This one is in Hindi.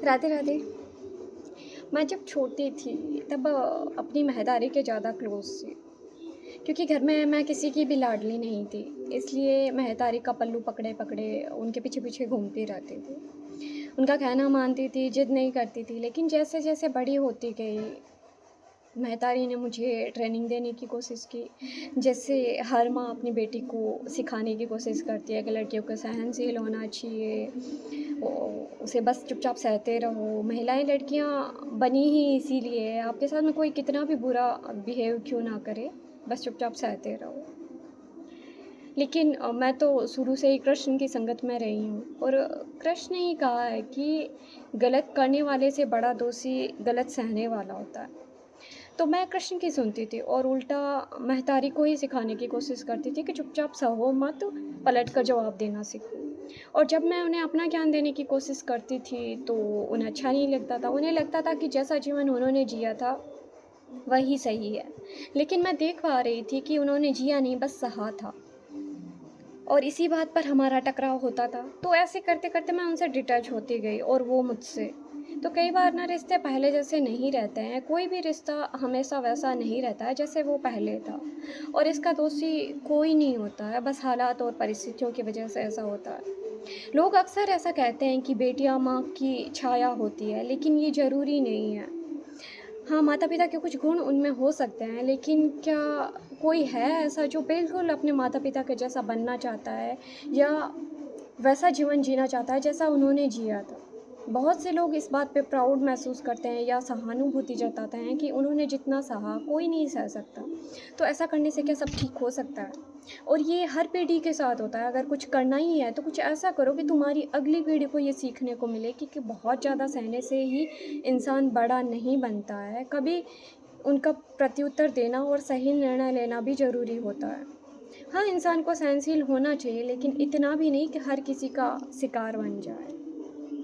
राधे राधे। मैं जब छोटी थी तब अपनी महतारी के ज़्यादा क्लोज़ थी, क्योंकि घर में मैं किसी की भी लाडली नहीं थी, इसलिए महतारी का पल्लू पकड़े-पकड़े उनके पीछे-पीछे घूमती रहती थी। उनका कहना मानती थी, ज़िद नहीं करती थी, लेकिन जैसे-जैसे बड़ी होती गई, महतारी ने मुझे ट्रेनिंग देने की कोशिश की। जैसे हर माँ अपनी बेटी को सिखाने की कोशिश करती है कि लड़कियों को सहनशील होना चाहिए, उसे बस चुपचाप सहते रहो। महिलाएं लड़कियां बनी ही इसीलिए है, आपके साथ में कोई कितना भी बुरा बिहेव क्यों ना करे, बस चुपचाप सहते रहो। लेकिन मैं तो शुरू से ही कृष्ण की संगत में रही हूँ, और कृष्ण ने ही कहा है कि गलत करने वाले से बड़ा दोषी गलत सहने वाला होता है। तो मैं कृष्ण की सुनती थी और उल्टा महतारी को ही सिखाने की कोशिश करती थी कि चुपचाप सहो मत, पलट कर जवाब देना सीखो। और जब मैं उन्हें अपना ज्ञान देने की कोशिश करती थी तो उन्हें अच्छा नहीं लगता था। उन्हें लगता था कि जैसा जीवन उन्होंने जिया था वही सही है। लेकिन मैं देख पा रही थी कि उन्होंने जिया नहीं, बस सहा था, और इसी बात पर हमारा टकराव होता था। तो ऐसे करते-करते मैं उनसे डिटैच होती गई और वो मुझसे। तो कई बार ना रिश्ते पहले जैसे नहीं रहते हैं, कोई भी रिश्ता हमेशा वैसा नहीं रहता है जैसे वो पहले था, और इसका दोषी कोई नहीं होता है, बस हालात और परिस्थितियों की वजह से ऐसा होता है। लोग अक्सर ऐसा कहते हैं कि बेटियाँ माँ की छाया होती है, लेकिन ये ज़रूरी नहीं है। हाँ, माता-पिता के कुछ गुण उनमें हो सकते हैं, लेकिन क्या कोई है ऐसा जो बिल्कुल अपने माता-पिता के जैसा बनना चाहता है या वैसा जीवन जीना चाहता है जैसा उन्होंने जिया था? बहुत से लोग इस बात पे प्राउड महसूस करते हैं या सहानुभूति जताते हैं कि उन्होंने जितना सहा कोई नहीं सह सकता। तो ऐसा करने से क्या सब ठीक हो सकता है? और ये हर पीढ़ी के साथ होता है। अगर कुछ करना ही है तो कुछ ऐसा करो कि तुम्हारी अगली पीढ़ी को ये सीखने को मिले कि बहुत ज़्यादा सहने से ही इंसान बड़ा नहीं बनता है। कभी उनका प्रत्युत्तर देना और सही निर्णय लेना भी ज़रूरी होता है। हाँ, इंसान को सहनशील होना चाहिए, लेकिन इतना भी नहीं कि हर किसी का शिकार बन जाए।